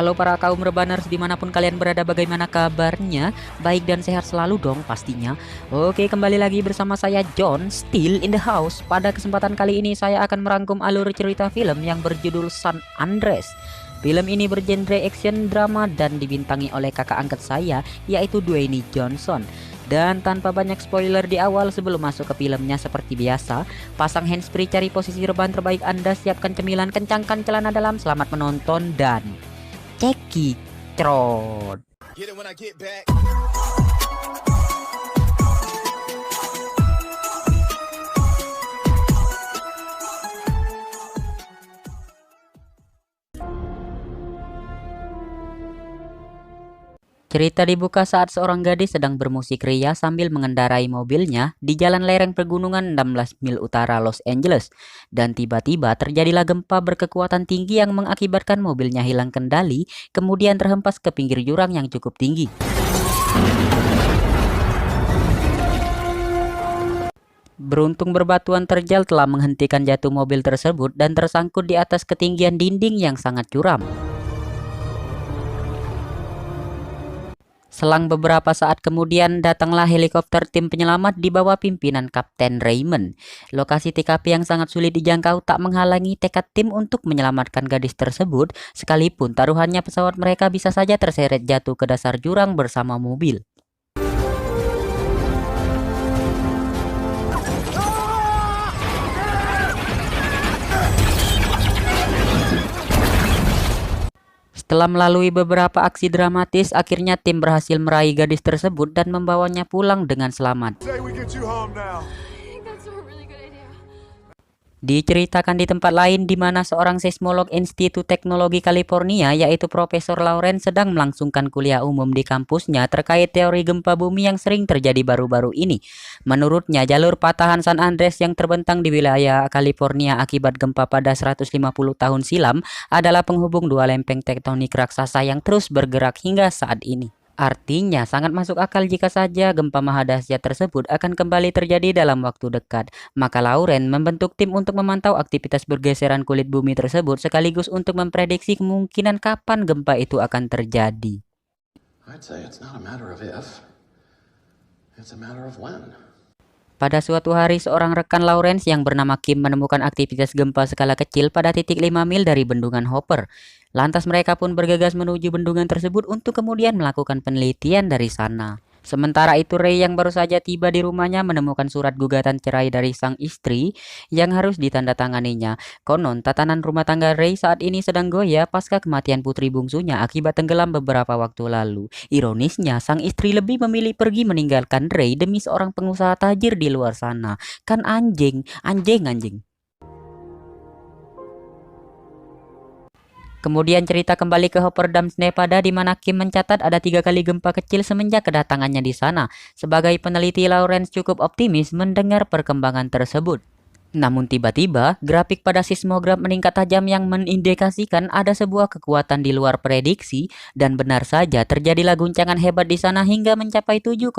Halo para kaum rebaners dimanapun kalian berada, bagaimana kabarnya? Baik dan sehat selalu dong pastinya. Oke, kembali lagi bersama saya John, still in the house. Pada kesempatan kali ini saya akan merangkum alur cerita film yang berjudul San Andreas. Film ini bergenre action drama dan dibintangi oleh kakak angkat saya, yaitu Dwayne Johnson. Dan tanpa banyak spoiler di awal, sebelum masuk ke filmnya seperti biasa, pasang handsfree, cari posisi rebahan terbaik Anda, siapkan cemilan, kencangkan celana dalam, selamat menonton dan cekicrot. Cerita dibuka saat seorang gadis sedang bermusik ria sambil mengendarai mobilnya di jalan lereng pegunungan 16 mil utara Los Angeles. Dan tiba-tiba terjadilah gempa berkekuatan tinggi yang mengakibatkan mobilnya hilang kendali, kemudian terhempas ke pinggir jurang yang cukup tinggi. Beruntung berbatuan terjal telah menghentikan jatuh mobil tersebut dan tersangkut di atas ketinggian dinding yang sangat curam. Selang beberapa saat kemudian datanglah helikopter tim penyelamat di bawah pimpinan Kapten Raymond. Lokasi TKP yang sangat sulit dijangkau tak menghalangi tekad tim untuk menyelamatkan gadis tersebut, sekalipun taruhannya pesawat mereka bisa saja terseret jatuh ke dasar jurang bersama mobil. Setelah melalui beberapa aksi dramatis, akhirnya tim berhasil meraih gadis tersebut dan membawanya pulang dengan selamat. Diceritakan di tempat lain di mana seorang seismolog Institut Teknologi California, yaitu Profesor Lawrence, sedang melangsungkan kuliah umum di kampusnya terkait teori gempa bumi yang sering terjadi baru-baru ini. Menurutnya, jalur patahan San Andreas yang terbentang di wilayah California akibat gempa pada 150 tahun silam adalah penghubung dua lempeng tektonik raksasa yang terus bergerak hingga saat ini. Artinya sangat masuk akal jika saja gempa mahadahsyat tersebut akan kembali terjadi dalam waktu dekat. Maka Lauren membentuk tim untuk memantau aktivitas bergeseran kulit bumi tersebut sekaligus untuk memprediksi kemungkinan kapan gempa itu akan terjadi. Pada suatu hari, seorang rekan Lawrence yang bernama Kim menemukan aktivitas gempa skala kecil pada titik 5 mil dari bendungan Hopper. Lantas mereka pun bergegas menuju bendungan tersebut untuk kemudian melakukan penelitian dari sana. Sementara itu, Ray yang baru saja tiba di rumahnya menemukan surat gugatan cerai dari sang istri yang harus ditandatanganinya. Konon, tatanan rumah tangga Ray saat ini sedang goyah pasca kematian putri bungsunya akibat tenggelam beberapa waktu lalu. Ironisnya, sang istri lebih memilih pergi meninggalkan Ray demi seorang pengusaha tajir di luar sana. Kan anjing. Kemudian cerita kembali ke Hopper Dam, Nevada, di mana Kim mencatat ada 3 kali gempa kecil semenjak kedatangannya di sana. Sebagai peneliti, Lawrence cukup optimis mendengar perkembangan tersebut. Namun tiba-tiba, grafik pada seismogram meningkat tajam yang mengindikasikan ada sebuah kekuatan di luar prediksi, dan benar saja terjadilah guncangan hebat di sana hingga mencapai 7,1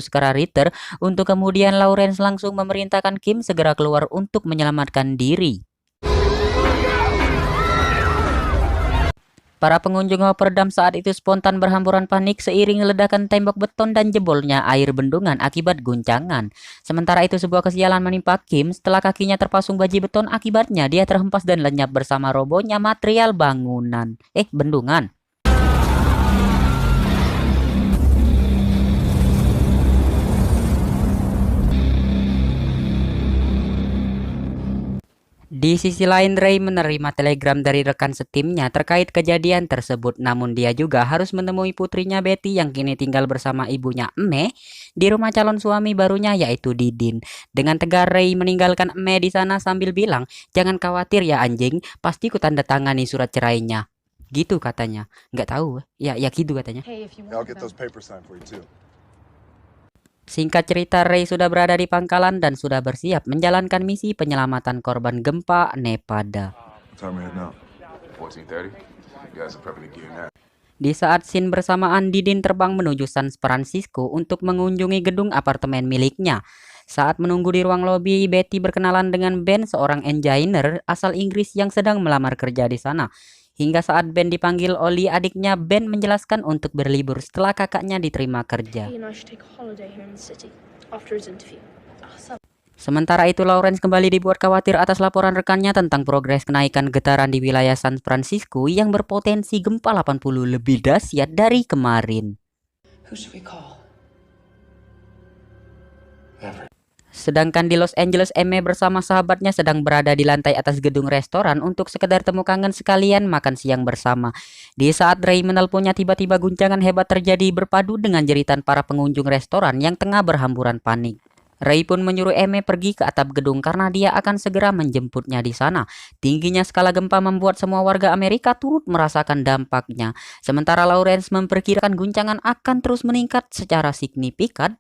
skala Richter, untuk kemudian Lawrence langsung memerintahkan Kim segera keluar untuk menyelamatkan diri. Para pengunjung Hopper Dam saat itu spontan berhamburan panik seiring ledakan tembok beton dan jebolnya air bendungan akibat guncangan. Sementara itu, sebuah kesialan menimpa Kim setelah kakinya terpasung baji beton, akibatnya dia terhempas dan lenyap bersama robohnya material bendungan. Di sisi lain, Ray menerima telegram dari rekan setimnya terkait kejadian tersebut, namun dia juga harus menemui putrinya Betty yang kini tinggal bersama ibunya Emme di rumah calon suami barunya, yaitu Didin. Dengan tegar, Ray meninggalkan Emme di sana sambil bilang, "Jangan khawatir ya anjing, pasti ku tanda tangani surat cerainya." Gitu katanya. Nggak tahu, ya gitu katanya. Singkat cerita, Ray sudah berada di pangkalan dan sudah bersiap menjalankan misi penyelamatan korban gempa Nevada. Di saat scene bersamaan, Didin terbang menuju San Francisco untuk mengunjungi gedung apartemen miliknya. Saat menunggu di ruang lobi, Betty berkenalan dengan Ben, seorang engineer asal Inggris yang sedang melamar kerja di sana. Hingga saat Ben dipanggil Ollie, adiknya Ben menjelaskan untuk berlibur setelah kakaknya diterima kerja. Sementara itu, Lawrence kembali dibuat khawatir atas laporan rekannya tentang progres kenaikan getaran di wilayah San Francisco yang berpotensi gempa 80 lebih dahsyat dari kemarin. Sedangkan di Los Angeles, Emme bersama sahabatnya sedang berada di lantai atas gedung restoran untuk sekedar temu kangen sekalian makan siang bersama. Di saat Ray menelponnya, tiba-tiba guncangan hebat terjadi berpadu dengan jeritan para pengunjung restoran yang tengah berhamburan panik. Ray pun menyuruh Emme pergi ke atap gedung karena dia akan segera menjemputnya di sana. Tingginya skala gempa membuat semua warga Amerika turut merasakan dampaknya. Sementara Lawrence memperkirakan guncangan akan terus meningkat secara signifikan.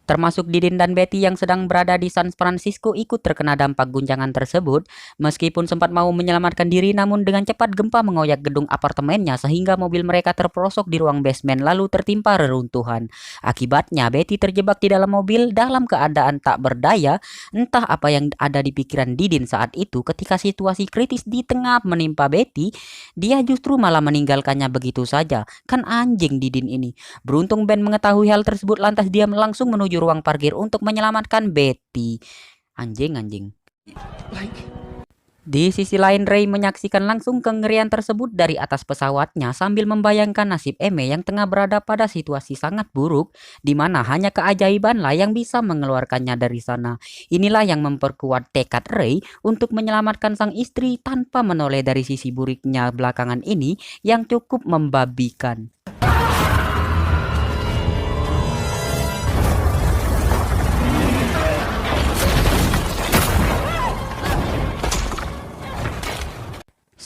Termasuk Didin dan Betty yang sedang berada di San Francisco ikut terkena dampak guncangan tersebut. Meskipun sempat mau menyelamatkan diri, namun dengan cepat gempa mengoyak gedung apartemennya sehingga mobil mereka terperosok di ruang basement lalu tertimpa reruntuhan. Akibatnya Betty terjebak di dalam mobil dalam keadaan tak berdaya. Entah apa yang ada di pikiran Didin saat itu ketika situasi kritis di tengah menimpa Betty, dia justru malah meninggalkannya begitu saja. Kan anjing Didin ini. Beruntung Ben mengetahui hal tersebut, lantas dia langsung menuju ruang parkir untuk menyelamatkan Betty. Anjing. Di sisi lain, Ray menyaksikan langsung kengerian tersebut dari atas pesawatnya sambil membayangkan nasib Emme yang tengah berada pada situasi sangat buruk, di mana hanya keajaibanlah yang bisa mengeluarkannya dari sana. Inilah yang memperkuat tekad Ray untuk menyelamatkan sang istri tanpa menoleh dari sisi buruknya belakangan ini yang cukup membabikan.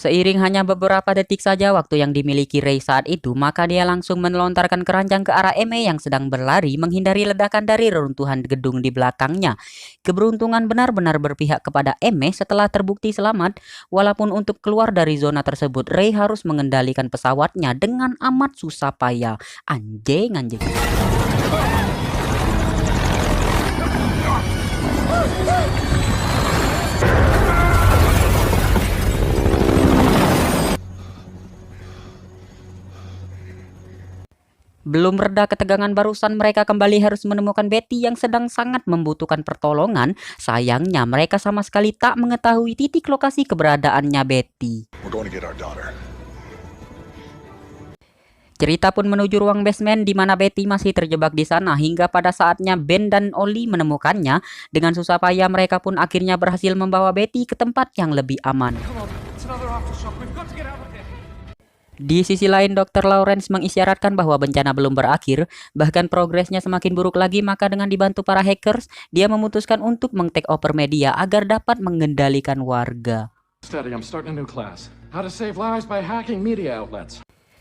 Seiring hanya beberapa detik saja waktu yang dimiliki Ray saat itu, maka dia langsung melontarkan keranjang ke arah Emme yang sedang berlari menghindari ledakan dari reruntuhan gedung di belakangnya. Keberuntungan benar-benar berpihak kepada Emme setelah terbukti selamat. Walaupun untuk keluar dari zona tersebut, Ray harus mengendalikan pesawatnya dengan amat susah payah. Anjing. Belum reda ketegangan barusan, mereka kembali harus menemukan Betty yang sedang sangat membutuhkan pertolongan. Sayangnya mereka sama sekali tak mengetahui titik lokasi keberadaannya Betty. Cerita pun menuju ruang basement di mana Betty masih terjebak di sana hingga pada saatnya Ben dan Ollie menemukannya. Dengan susah payah mereka pun akhirnya berhasil membawa Betty ke tempat yang lebih aman. Di sisi lain, Dr. Lawrence mengisyaratkan bahwa bencana belum berakhir, bahkan progresnya semakin buruk lagi. Maka dengan dibantu para hackers, dia memutuskan untuk meng-take over media agar dapat mengendalikan warga.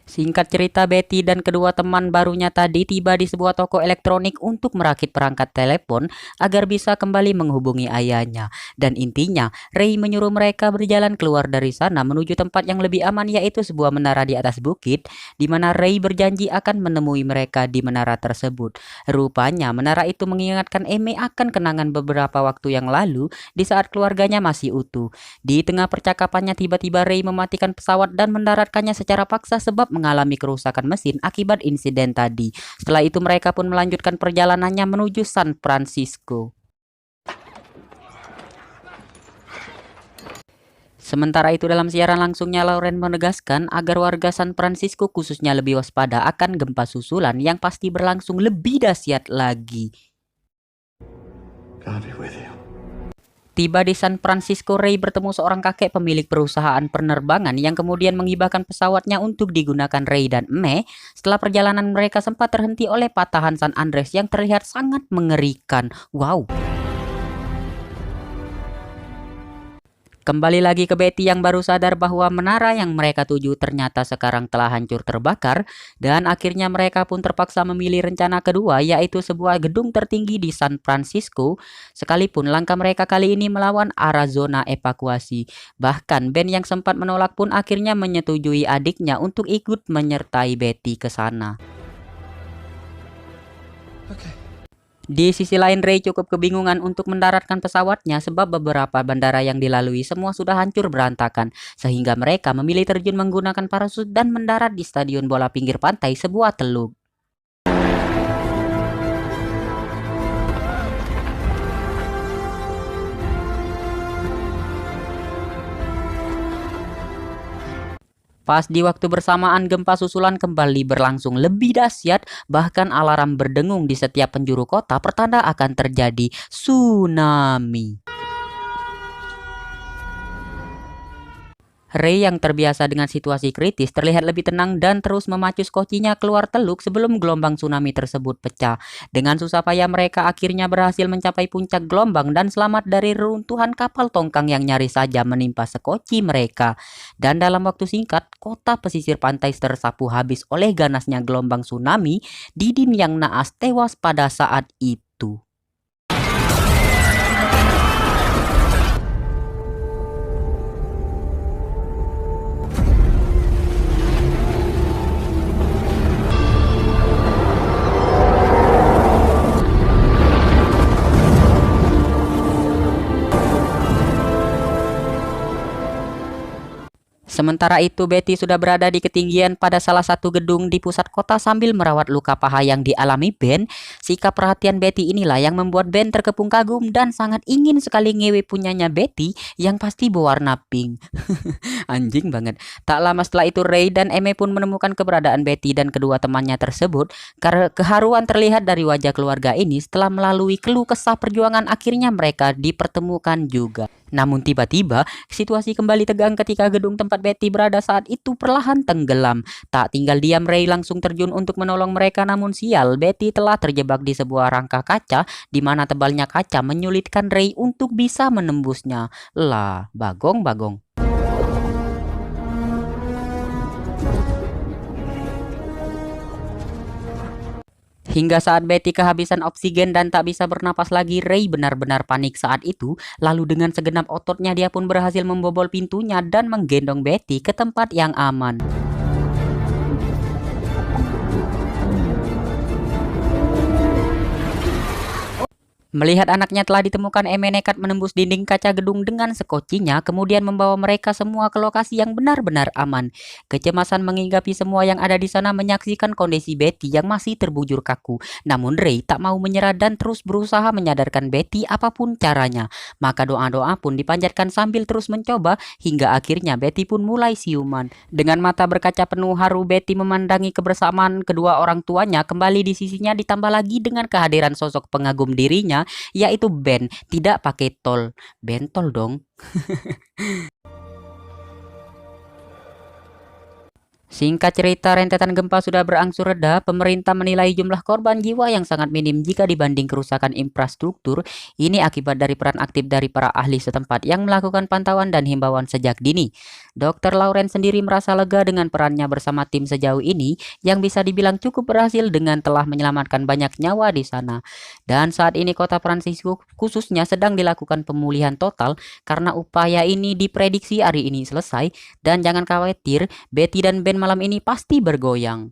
Singkat cerita, Betty dan kedua teman barunya tadi tiba di sebuah toko elektronik untuk merakit perangkat telepon agar bisa kembali menghubungi ayahnya. Dan intinya, Ray menyuruh mereka berjalan keluar dari sana menuju tempat yang lebih aman, yaitu sebuah menara di atas bukit, di mana Ray berjanji akan menemui mereka di menara tersebut. Rupanya, menara itu mengingatkan Emme akan kenangan beberapa waktu yang lalu di saat keluarganya masih utuh. Di tengah percakapannya, tiba-tiba Ray mematikan pesawat dan mendaratkannya secara paksa sebab mengalami kerusakan mesin akibat insiden tadi. Setelah itu mereka pun melanjutkan perjalanannya menuju San Francisco. Sementara itu dalam siaran langsungnya, Lawrence menegaskan agar warga San Francisco khususnya lebih waspada akan gempa susulan yang pasti berlangsung lebih dahsyat lagi. God be with you. Tiba di San Francisco, Ray bertemu seorang kakek pemilik perusahaan penerbangan yang kemudian menghibahkan pesawatnya untuk digunakan Ray dan Emme. Setelah perjalanan mereka sempat terhenti oleh patahan San Andreas yang terlihat sangat mengerikan. Wow. Kembali lagi ke Betty yang baru sadar bahwa menara yang mereka tuju ternyata sekarang telah hancur terbakar, dan akhirnya mereka pun terpaksa memilih rencana kedua, yaitu sebuah gedung tertinggi di San Francisco. Sekalipun langkah mereka kali ini melawan arah zona evakuasi. Bahkan Ben yang sempat menolak pun akhirnya menyetujui adiknya untuk ikut menyertai Betty ke sana. Di sisi lain, Ray cukup kebingungan untuk mendaratkan pesawatnya sebab beberapa bandara yang dilalui semua sudah hancur berantakan, sehingga mereka memilih terjun menggunakan parasut dan mendarat di stadion bola pinggir pantai sebuah teluk. Pas di waktu bersamaan, gempa susulan kembali berlangsung lebih dahsyat, bahkan alarm berdengung di setiap penjuru kota pertanda akan terjadi tsunami. Ray yang terbiasa dengan situasi kritis terlihat lebih tenang dan terus memacu skocinya keluar teluk sebelum gelombang tsunami tersebut pecah. Dengan susah payah mereka akhirnya berhasil mencapai puncak gelombang dan selamat dari reruntuhan kapal tongkang yang nyaris saja menimpa skoci mereka. Dan dalam waktu singkat, kota pesisir pantai tersapu habis oleh ganasnya gelombang tsunami. Didin yang naas tewas pada saat itu. Sementara itu, Betty sudah berada di ketinggian pada salah satu gedung di pusat kota sambil merawat luka paha yang dialami Ben. Sikap perhatian Betty inilah yang membuat Ben terkepung kagum dan sangat ingin sekali ngewe punyanya Betty yang pasti berwarna pink. Anjing banget. Tak lama setelah itu, Ray dan Eme pun menemukan keberadaan Betty dan kedua temannya tersebut. Karena keharuan terlihat dari wajah keluarga ini setelah melalui keluh kesah perjuangan, akhirnya mereka dipertemukan juga. Namun tiba-tiba, situasi kembali tegang ketika gedung tempat Betty berada saat itu perlahan tenggelam. Tak tinggal diam, Ray langsung terjun untuk menolong mereka, namun sial, Betty telah terjebak di sebuah rangka kaca di mana tebalnya kaca menyulitkan Ray untuk bisa menembusnya. Lah, bagong. Hingga saat Betty kehabisan oksigen dan tak bisa bernapas lagi, Ray benar-benar panik saat itu. Lalu dengan segenap ototnya dia pun berhasil membobol pintunya dan menggendong Betty ke tempat yang aman. Melihat anaknya telah ditemukan, Eme nekat menembus dinding kaca gedung dengan sekocinya, kemudian membawa mereka semua ke lokasi yang benar-benar aman. Kecemasan menginggapi semua yang ada di sana menyaksikan kondisi Betty yang masih terbujur kaku. Namun Ray tak mau menyerah dan terus berusaha menyadarkan Betty apapun caranya. Maka doa-doa pun dipanjatkan sambil terus mencoba, hingga akhirnya Betty pun mulai siuman. Dengan mata berkaca penuh haru, Betty memandangi kebersamaan kedua orang tuanya kembali di sisinya, ditambah lagi dengan kehadiran sosok pengagum dirinya, yaitu Ben. Tidak pakai tol, bentol dong. Singkat cerita, rentetan gempa sudah berangsur reda. Pemerintah menilai jumlah korban jiwa yang sangat minim jika dibanding kerusakan infrastruktur. Ini akibat dari peran aktif dari para ahli setempat yang melakukan pantauan dan himbauan sejak dini. Dr. Lauren sendiri merasa lega dengan perannya bersama tim sejauh ini yang bisa dibilang cukup berhasil dengan telah menyelamatkan banyak nyawa di sana. Dan saat ini kota Francisco khususnya sedang dilakukan pemulihan total karena upaya ini diprediksi hari ini selesai. Dan jangan khawatir, Betty dan Ben malam ini pasti bergoyang.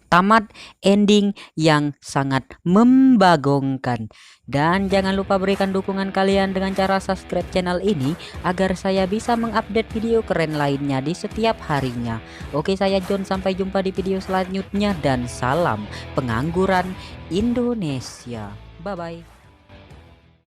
Tamat ending yang sangat membagongkan. Dan jangan lupa berikan dukungan kalian dengan cara subscribe channel ini agar saya bisa mengupdate video keren lainnya di setiap harinya. Oke, saya John, sampai jumpa di video selanjutnya dan salam pengangguran Indonesia. Bye bye.